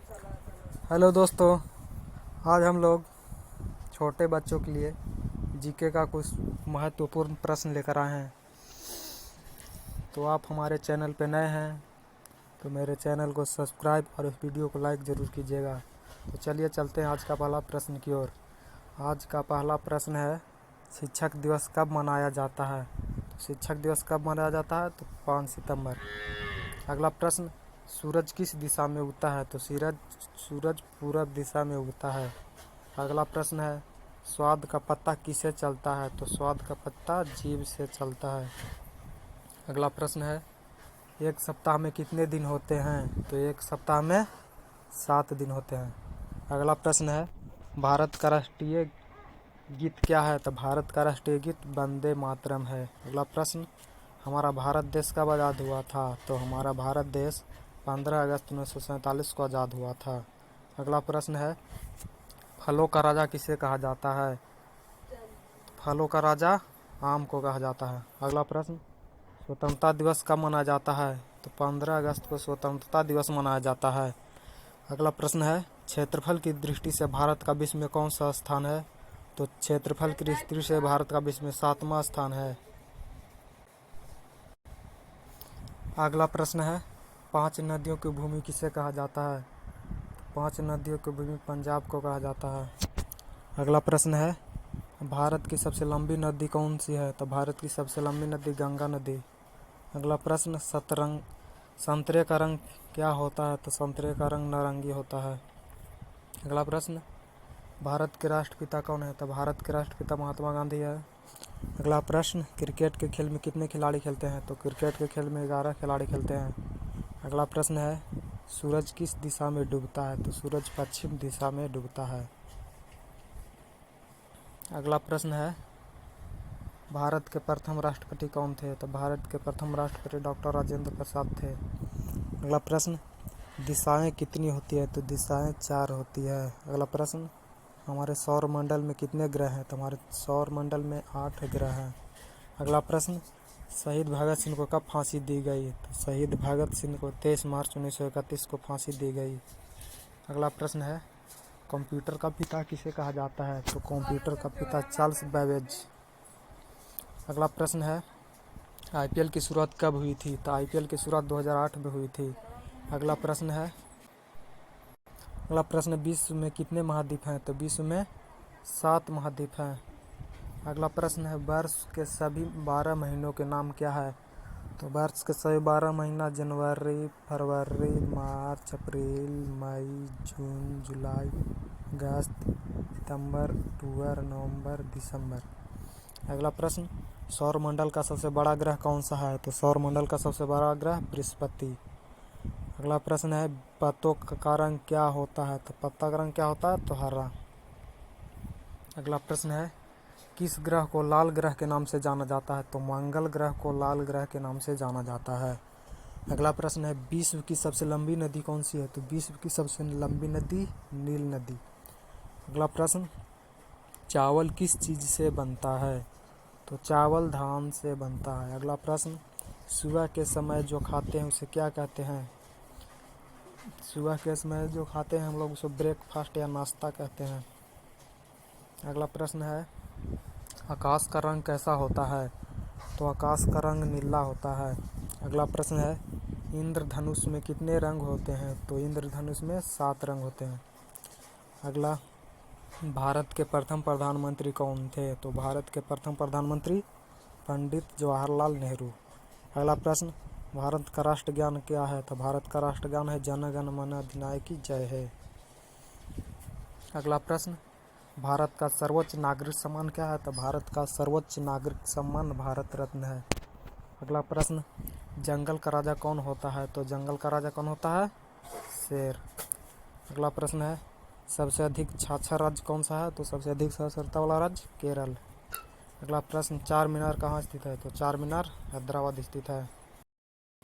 Hello दोस्तों, आज हम लोग छोटे बच्चों के लिए जीके का कुछ महत्वपूर्ण प्रश्न लेकर आए हैं। तो आप हमारे चैनल पे नए हैं तो मेरे चैनल को सब्सक्राइब और इस वीडियो को लाइक ज़रूर कीजिएगा। तो चलिए चलते हैं आज का पहला प्रश्न की ओर। आज का पहला प्रश्न है, शिक्षक दिवस कब मनाया जाता है? तो शिक्षक दिवस कब मनाया जाता है? तो 5 सितंबर। अगला प्रश्न, सूरज किस दिशा में उगता है? तो सूरज पूरब दिशा में उगता है। अगला प्रश्न है, स्वाद का पत्ता किससे चलता है? तो स्वाद का पत्ता जीभ से चलता है। अगला प्रश्न है, एक सप्ताह में कितने दिन होते हैं? तो एक सप्ताह में 7 दिन होते हैं। अगला प्रश्न है, भारत का राष्ट्रीय गीत क्या है? तो भारत का राष्ट्रीय गीत वंदे मातरम है। अगला प्रश्न, हमारा भारत देश कब आज़ाद हुआ था? तो हमारा भारत देश 15 अगस्त 1947 को आज़ाद हुआ था। अगला प्रश्न है, फलों का राजा किसे कहा जाता है? फलों का राजा आम को कहा जाता है। अगला प्रश्न, स्वतंत्रता दिवस कब मनाया जाता है? तो 15 अगस्त को स्वतंत्रता दिवस मनाया जाता है। अगला प्रश्न है, क्षेत्रफल की दृष्टि से भारत का विश्व में कौन सा स्थान है? तो क्षेत्रफल की दृष्टि से भारत का विश्व में 7वां स्थान है। अगला प्रश्न है, 5 नदियों की भूमि किसे कहा जाता है? 5 नदियों की भूमि पंजाब को कहा जाता है। अगला प्रश्न है, भारत की सबसे लंबी नदी कौन सी है? तो भारत की सबसे लंबी नदी गंगा नदी। अगला प्रश्न, संतरे का रंग क्या होता है? तो संतरे का रंग नारंगी होता है। अगला प्रश्न, भारत के राष्ट्रपिता कौन है? तो भारत के राष्ट्रपिता महात्मा गांधी है। अगला प्रश्न, क्रिकेट के खेल में कितने खिलाड़ी खेलते हैं? तो क्रिकेट के खेल में 11 खिलाड़ी खेलते हैं। अगला प्रश्न है, सूरज किस दिशा में डूबता है? तो सूरज पश्चिम दिशा में डूबता है। अगला प्रश्न है, भारत के प्रथम राष्ट्रपति कौन थे? तो भारत के प्रथम राष्ट्रपति डॉक्टर राजेंद्र प्रसाद थे। अगला प्रश्न, दिशाएं कितनी होती है? तो दिशाएं 4 होती है। अगला प्रश्न, हमारे सौर मंडल में कितने ग्रह हैं? तो हमारे सौर मंडल में 8 ग्रह हैं। अगला प्रश्न, शहीद भगत सिंह को कब फांसी दी गई? तो शहीद भगत सिंह को 23 मार्च 1931 को फांसी दी गई। अगला प्रश्न है, कंप्यूटर का पिता किसे कहा जाता है? तो कंप्यूटर का पिता चार्ल्स बैबेज। अगला प्रश्न है, आईपीएल की शुरुआत कब हुई थी? तो आईपीएल की शुरुआत 2008 में हुई थी। अगला प्रश्न है, विश्व में कितने महाद्वीप हैं? तो विश्व में 7 महाद्वीप हैं। अगला प्रश्न है, वर्ष के सभी 12 महीनों के नाम क्या है? तो वर्ष के सभी 12 महीना जनवरी, फरवरी, मार्च, अप्रैल, मई, जून, जुलाई, अगस्त, सितंबर, अक्टूबर, नवंबर, दिसंबर। अगला प्रश्न, सौरमंडल का सबसे बड़ा ग्रह कौन सा है? तो सौरमंडल का सबसे बड़ा ग्रह बृहस्पति। अगला प्रश्न है, पत्तों का रंग क्या होता है? तो पत्ता का रंग क्या होता है? तो हरा। अगला प्रश्न है, किस ग्रह को लाल ग्रह के नाम से जाना जाता है? तो मंगल ग्रह को लाल ग्रह के नाम से जाना जाता है। अगला प्रश्न है, विश्व की सबसे लंबी नदी कौन सी है? तो विश्व की सबसे लंबी नदी नील नदी। अगला प्रश्न, चावल किस चीज़ से बनता है? तो चावल धान से बनता है। अगला प्रश्न, सुबह के समय जो खाते हैं उसे क्या कहते हैं? सुबह के समय जो खाते हैं हम लोग उसे ब्रेकफास्ट या नाश्ता कहते हैं। अगला प्रश्न है, आकाश का रंग कैसा होता है? तो आकाश का रंग नीला होता है। अगला प्रश्न है, इंद्रधनुष में कितने रंग होते हैं? तो इंद्रधनुष में 7 रंग होते हैं। अगला, भारत के प्रथम प्रधानमंत्री कौन थे? तो भारत के प्रथम प्रधानमंत्री पंडित जवाहरलाल नेहरू। अगला प्रश्न, भारत का राष्ट्रगान क्या है? तो भारत का राष्ट्रगान है जन गण मन अधिनायक जय है। अगला प्रश्न, भारत का सर्वोच्च नागरिक सम्मान क्या है? तो भारत का सर्वोच्च नागरिक सम्मान भारत रत्न है। अगला प्रश्न, जंगल का राजा कौन होता है? तो जंगल का राजा कौन होता है? शेर। अगला प्रश्न है, सबसे अधिक साक्षर राज्य कौन सा है? तो सबसे अधिक साक्षरता वाला राज्य केरल। अगला प्रश्न, चार मीनार कहाँ स्थित है? तो चार मीनार हैदराबाद स्थित है।